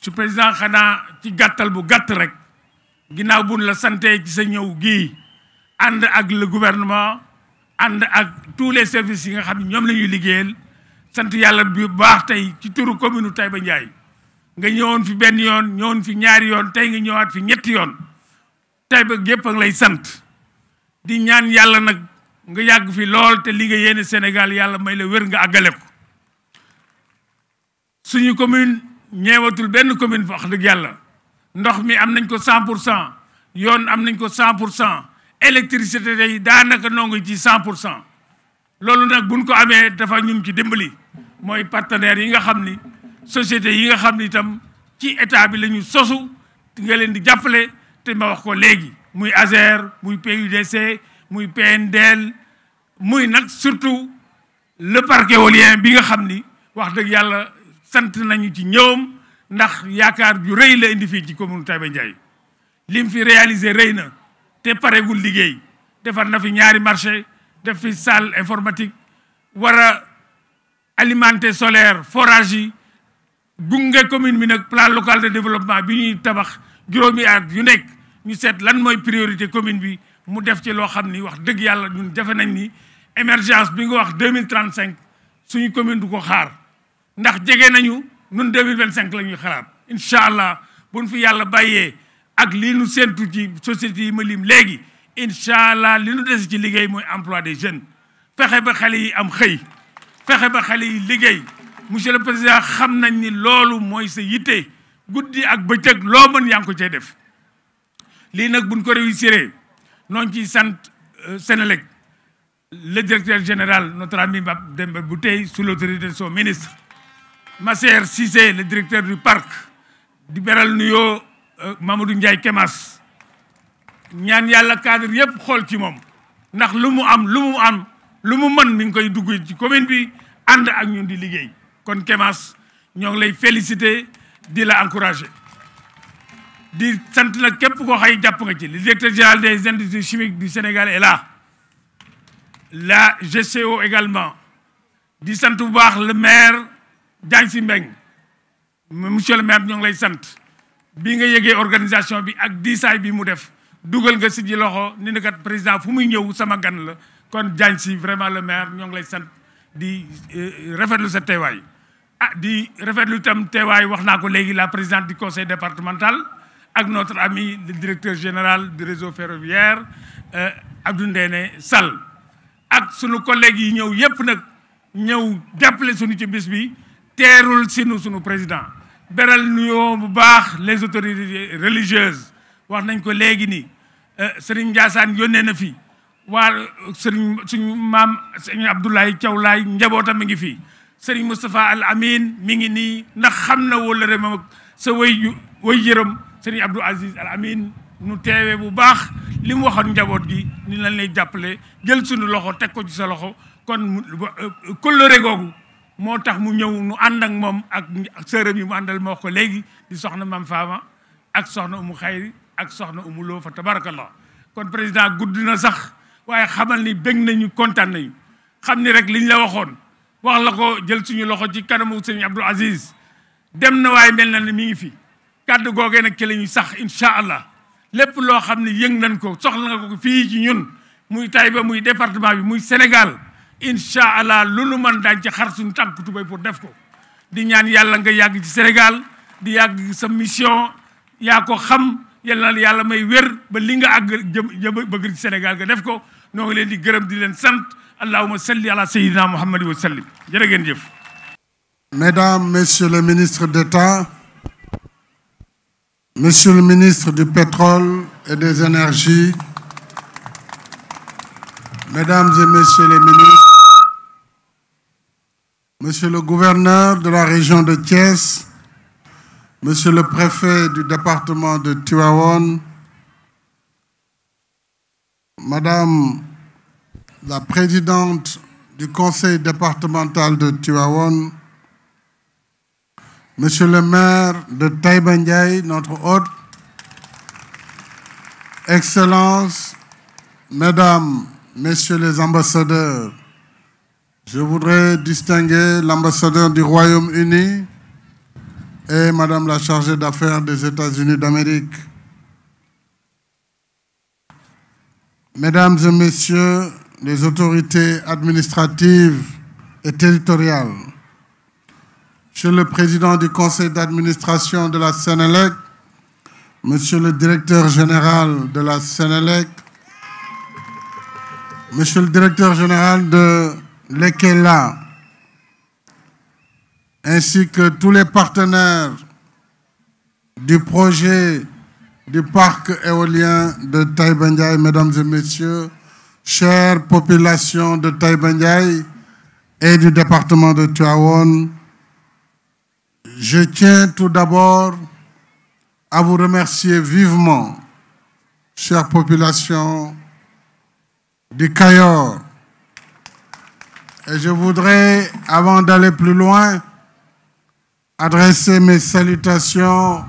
su président xanaa ci gàttal bu gàtt rek ginnaaw buñ la santé ci sa ñëw gii ànd ak le gouvernement ànd ak tous les services yi nga xam ne ñoom la ñuy liggéeyal sant yàlla bu baax tey ci turu commune Taïba Ndiaye nga ñëwoon fi benn yoon ñëwoon fi ñaari yoon tey nga ñëwaat fi ñetti yoon Taïba gépp ak lay sant di ñaan yàlla nag nga yàgg fi lool te li nga yéene Sénégal yàlla may la wér nga àggale ko suñu commune ñeewatul benn commune wax dëgg yàlla ndox mi am nañ ko 100% yoon am nañ ko 100% électricité day daanaka noo ngi ci 100% loolu nag buñ ko amee dafa ñun ci dimbali mooy partenaires yi nga xam ni société yi nga xam ni itam ci état bi la ñu sosu nga leen di jàppale te ma wax ko léegi muy ASER muy PUDC muy PNDL muy nag surtout le parc éolien bi nga xam ni wax dëgg yàlla sant nañu ci ñëwam ndax yaakaar ju rëy la indi fii ci commune Taïba Ndiaye lim fi réalisé rëy na te paregul liggéey defar na fi ñaari marché def fi salle informatique war a alimenter solaire forage yi gunge commune bi nag plan local de développement bi ñuy tabax juróomi at yu nekk ñu seet lan mooy priorité commune bi mu def ci loo xam ni wax dëgg yàlla ñun defe nañ ni émergence bi nga wax 2035 suñu commune du ko xaar ndax jege nañu ñun 2025 la ñuy xalaat incha allah buñ fi yàlla bàyyee ak li nu séntu ci société yi ma lim léegi incha allah li nu des ci liggéey mooy emploi des jeunes fexe ba xale yi am xëy fexe ba xale yi liggéey monsieur le président xam nañ ni loolu mooy sa yitte guddi ak bëccëg loo mën yaa ngi ko cay def lii nag buñ ko réussiré noonu ciy sant Sénélec le directeur général notre ami Demba Bitèye sous l'autorité de son ministre Masser Cissé le directeur du parc di beral nuyoo Mamadou Ndiaye Kemas ñaan yàlla cadre yëpp xool ci moom ndax lu mu mën mi ngi koy dugg ci commune bi ànd ak ñun di liggéey kon Kemas ñoo ngi lay féliciter di la encourager di sant nag képp koo xay jàpp nga ci le directeur général des industries chimiques du Sénégal est là la GCO également di sant bu baax le maire Diagne Sy Mbengue monsieur le maire ñoo ngi lay sant bi nga yëgee organisation bi ak diisaay bi mu def dugal nga si ji loxo ni na kat président fu muy ñëw sama gan la kon Diagne Sy vraiment le maire ñoo ngi lay sant di rafetlu sa teewaay di rafetlu itam teewaay wax naa ko léegi la présidente du conseil départemental ak notre ami le directeur général du réseau ferroviaire Abdou Ndéné Sall ak sunu collègues yi ñëw yëpp nag ñëw jàppale sunu ci bis bi teerul sunu président beral nuyoo bu baax les autorités religieuses wax nañ ko léegi nii Serigne Ndiassane yónnee na fi waa Serigne suñu maam Serigne Abdoulaye Thiaw Laye njabootam mi ngi fi Serigne Moustapha Al Amin mi ngi nii ndax xam na wala rek moom sa way jërëm Serigne Abdou Aziz Al Amin nu teewee bu baax li mu waxoon njaboot gi ni lañ lay jàppale jël suñu loxo teg ko ci sa loxo kon kóllëre googu moo tax mu ñëw nu ànd ak moom ak sërëm yi mu àndal ma wax ko léegi di soxna Mam Fama ak soxna Umu Xayri ak soxna Umu Lo fa tabarakallah kon président gudd na sax waaye xamal ni bég nañu kontaan nañu xam ni rek liñ la waxoon wax la ko jël suñu loxo ci kanamu sëñ Abdou Aziz dem na waaye mel na ne mi ngi fi kàddu googee nag ci la ñuy sax incha allah lépp loo xam ne yëng nañ ko soxla nga ko fii ci ñun muy Taïba muy département bi muy Sénégal incha allah lu nu mën daañ ci xar suñu tànk tubéy pour def ko di ñaan yàlla nga yàgg ci Sénégal di yàgg sa mission yaa ko xam yàlla na yàlla may wér ba li nga àgg jëm bëgg ci Sénégal nga def ko noo ngi leen di gërëm di leen sant allahumma salli ala sayyidina muhammad wa sallim jërë ngeen jëf. Mesdames, Messieurs les ministres d'État, Monsieur le ministre du Pétrole et des Énergies, Mesdames et Messieurs les ministres, Monsieur le gouverneur de la région de Thiès, Monsieur le préfet du département de Tivaouane, Madame la présidente du conseil départemental de Tivaouane, Monsieur le maire de Taïba Ndiaye, notre hôte, Excellences, Mesdames, Messieurs les ambassadeurs, je voudrais distinguer l'ambassadeur du Royaume-Uni, et Madame la chargée d'affaires des États-Unis d'Amérique, Mesdames et Messieurs les autorités administratives et territoriales, Monsieur le Président du Conseil d'administration de la Sénélec, Monsieur le Directeur général de la Sénélec, Monsieur le Directeur général de l'EKELA, ainsi que tous les partenaires du projet du parc éolien de Taïba Ndiaye, Mesdames et Messieurs, chère population de Taïba Ndiaye et du département de Tivaouane, je tiens tout d'abord à vous remercier vivement, chère population du Cayor. Et je voudrais, avant d'aller plus loin, adresser mes salutations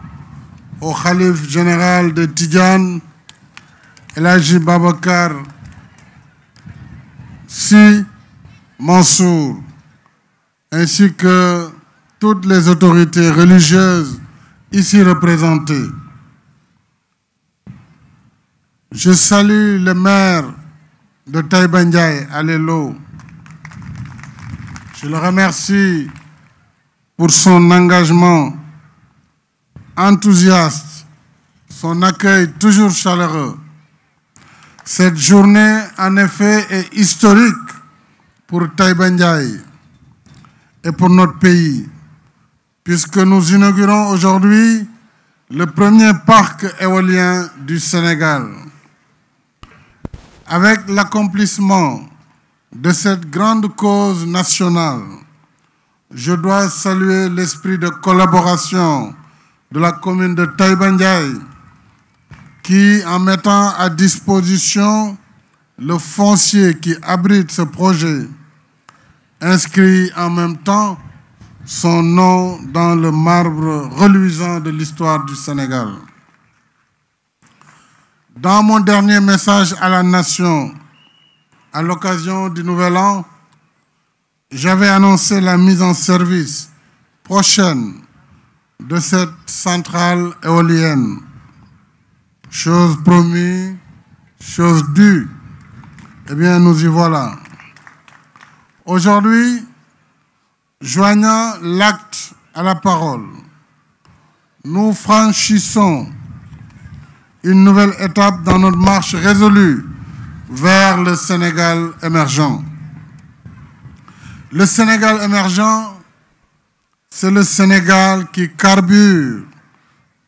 au Khalife général de Tidjane, El Hadji Babacar Sy Mansour, ainsi que toutes les autorités religieuses ici représentées. Je salue le maire de Taïba Ndiaye, Alelo. Je le remercie pour son engagement enthousiaste, son accueil toujours chaleureux. Cette journée, en effet, est historique pour Taïba Ndiaye et pour notre pays, puisque nous inaugurons aujourd'hui le premier parc éolien du Sénégal. Avec l'accomplissement de cette grande cause nationale, je dois saluer l'esprit de collaboration de la commune de Taïba Ndiaye qui, en mettant à disposition le foncier qui abrite ce projet, inscrit en même temps son nom dans le marbre reluisant de l'histoire du Sénégal. Dans mon dernier message à la nation, à l'occasion du Nouvel An, j'avais annoncé la mise en service prochaine de cette centrale éolienne. Chose promise, chose due. Eh bien, nous y voilà. Aujourd'hui, joignant l'acte à la parole, nous franchissons une nouvelle étape dans notre marche résolue vers le Sénégal émergent. Le Sénégal émergent, c'est le Sénégal qui carbure,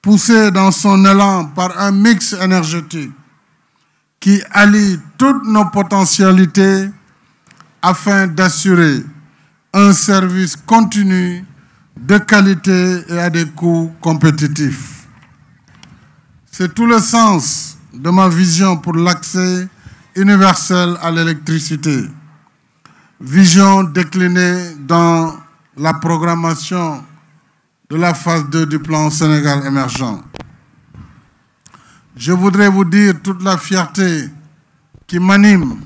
poussé dans son élan par un mix énergétique qui allie toutes nos potentialités afin d'assurer un service continu de qualité et à des coûts compétitifs. C'est tout le sens de ma vision pour l'accès universel à l'électricité, vision déclinée dans la programmation de la phase 2 du plan Sénégal émergent. Je voudrais vous dire toute la fierté qui m'anime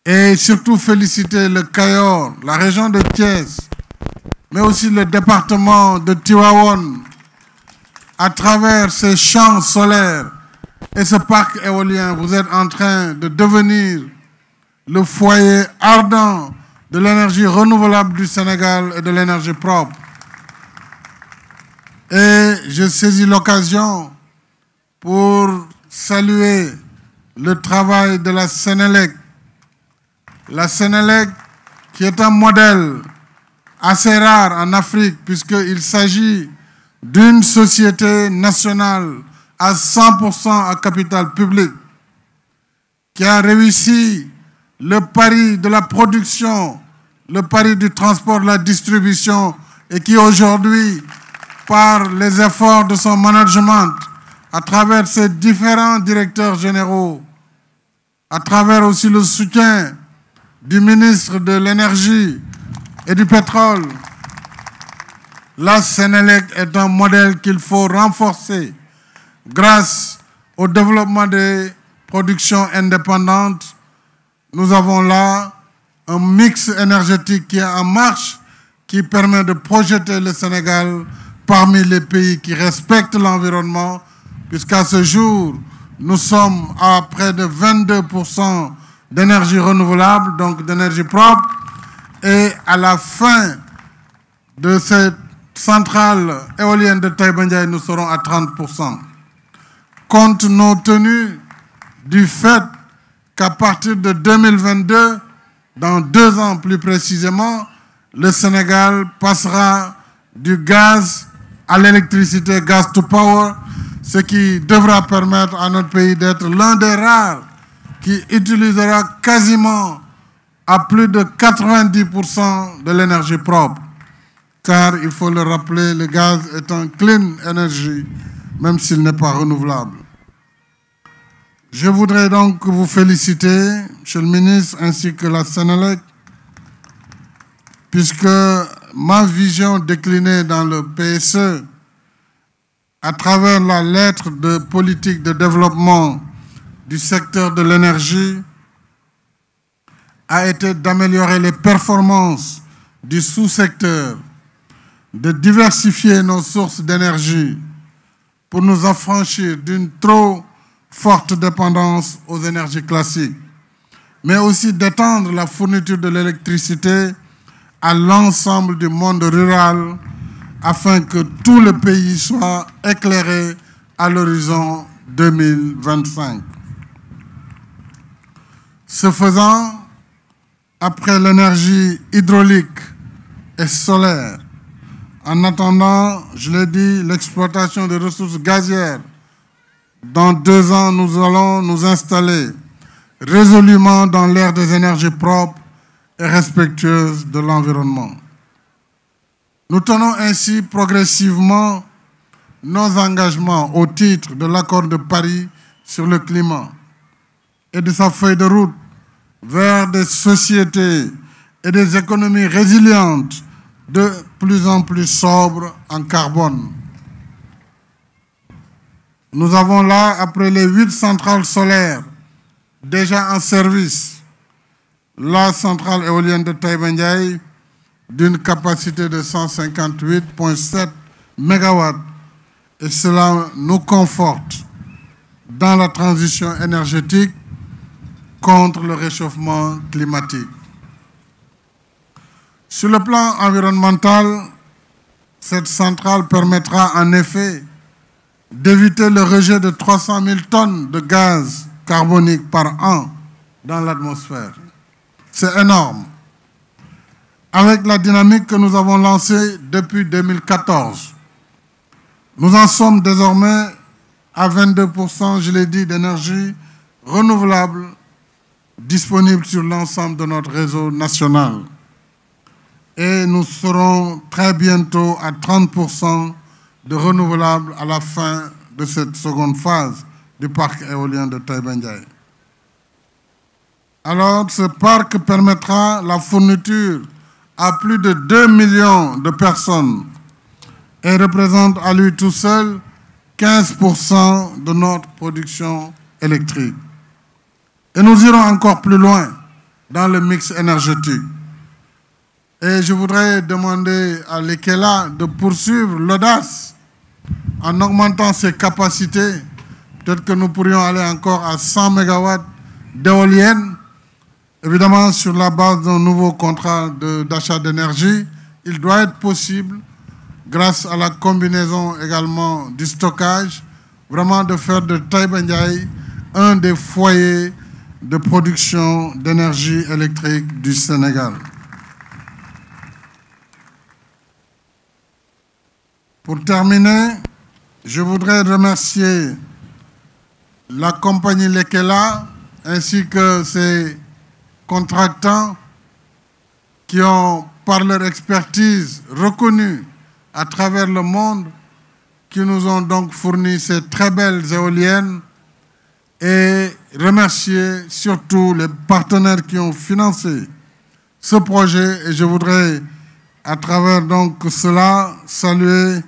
et surtout féliciter le Cayor, la région de Thiès, mais aussi le département de Tivaouane, à travers ces champs solaires et ce parc éolien. Vous êtes en train de devenir le foyer ardent de l'énergie renouvelable du Sénégal et de l'énergie propre. Et je saisis l'occasion pour saluer le travail de la Sénélec. La Sénélec, qui est un modèle assez rare en Afrique, puisqu'il s'agit d'une société nationale à 100% à capital public, qui a réussi le pari de la production, le pari du transport, de la distribution, et qui aujourd'hui, par les efforts de son management, à travers ses différents directeurs généraux, à travers aussi le soutien du ministre de l'Énergie et du Pétrole, la Sénélec est un modèle qu'il faut renforcer grâce au développement des productions indépendantes. Nous avons là un mix énergétique qui est en marche, qui permet de projeter le Sénégal parmi les pays qui respectent l'environnement, puisqu'à ce jour, nous sommes à près de 22% d'énergie renouvelable, donc d'énergie propre, et à la fin de cette centrale éolienne de Taïba Ndiaye, nous serons à 30%. Compte tenu du fait qu'à partir de 2022, dans 2 ans plus précisément, le Sénégal passera du gaz à l'électricité, gaz to power, ce qui devra permettre à notre pays d'être l'un des rares qui utilisera quasiment à plus de 90% de l'énergie propre. Car, il faut le rappeler, le gaz est un clean energy, même s'il n'est pas renouvelable. Je voudrais donc vous féliciter, Monsieur le ministre, ainsi que la Sénélec, puisque ma vision déclinée dans le PSE, à travers la lettre de politique de développement du secteur de l'énergie, a été d'améliorer les performances du sous-secteur, de diversifier nos sources d'énergie pour nous affranchir d'une trop forte dépendance aux énergies classiques, mais aussi d'étendre la fourniture de l'électricité à l'ensemble du monde rural afin que tout le pays soit éclairé à l'horizon 2025. Ce faisant, après l'énergie hydraulique et solaire, en attendant, je l'ai dit, l'exploitation des ressources gazières, dans 2 ans, nous allons nous installer résolument dans l'ère des énergies propres et respectueuses de l'environnement. Nous tenons ainsi progressivement nos engagements au titre de l'accord de Paris sur le climat et de sa feuille de route vers des sociétés et des économies résilientes de plus en plus sobres en carbone. Nous avons là, après les 8 centrales solaires déjà en service, la centrale éolienne de Taïba Ndiaye d'une capacité de 158,7 MW, et cela nous conforte dans la transition énergétique contre le réchauffement climatique. Sur le plan environnemental, cette centrale permettra en effet d'éviter le rejet de 300 000 tonnes de gaz carbonique par an dans l'atmosphère. C'est énorme. Avec la dynamique que nous avons lancée depuis 2014, nous en sommes désormais à 22%, je l'ai dit, d'énergie renouvelable disponible sur l'ensemble de notre réseau national. Et nous serons très bientôt à 30% de renouvelables à la fin de cette seconde phase du parc éolien de Taïba Ndiaye. Alors, ce parc permettra la fourniture à plus de 2 millions de personnes et représente à lui tout seul 15% de notre production électrique. Et nous irons encore plus loin dans le mix énergétique. Et je voudrais demander à l'EKELA de poursuivre l'audace en augmentant ses capacités. Peut-être que nous pourrions aller encore à 100 MW d'éoliennes. Évidemment, sur la base d'un nouveau contrat d'achat d'énergie, il doit être possible, grâce à la combinaison également du stockage, vraiment de faire de Taïba Ndiaye un des foyers de production d'énergie électrique du Sénégal. Pour terminer, je voudrais remercier la compagnie Lekela ainsi que ses contractants qui ont, par leur expertise reconnue à travers le monde, qui nous ont donc fourni ces très belles éoliennes, et remercier surtout les partenaires qui ont financé ce projet. Et je voudrais, à travers donc cela, saluer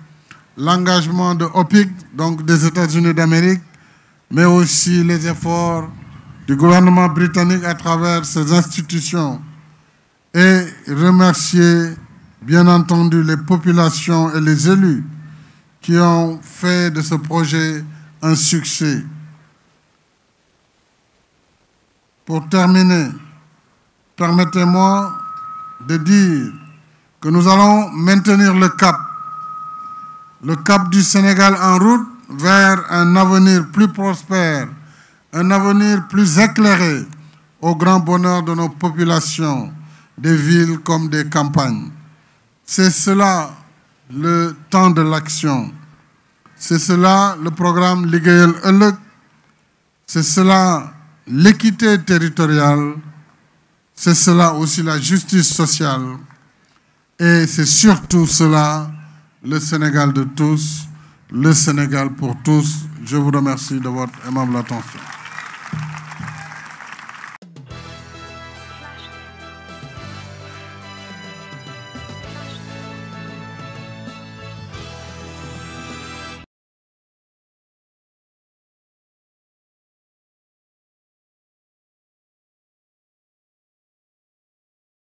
l'engagement de OPIC, donc des États-Unis d'Amérique, mais aussi les efforts du gouvernement britannique à travers ses institutions, et remercier bien entendu les populations et les élus qui ont fait de ce projet un succès. Pour terminer, permettez-moi de dire que nous allons maintenir le cap du Sénégal en route vers un avenir plus prospère, un avenir plus éclairé au grand bonheur de nos populations, des villes comme des campagnes. C'est cela le temps de l'action. C'est cela le programme Liggéeyal Ëllëg. C'est cela l'équité territoriale. C'est cela aussi la justice sociale. Et c'est surtout cela le Sénégal de tous, le Sénégal pour tous. Je vous remercie de votre aimable attention.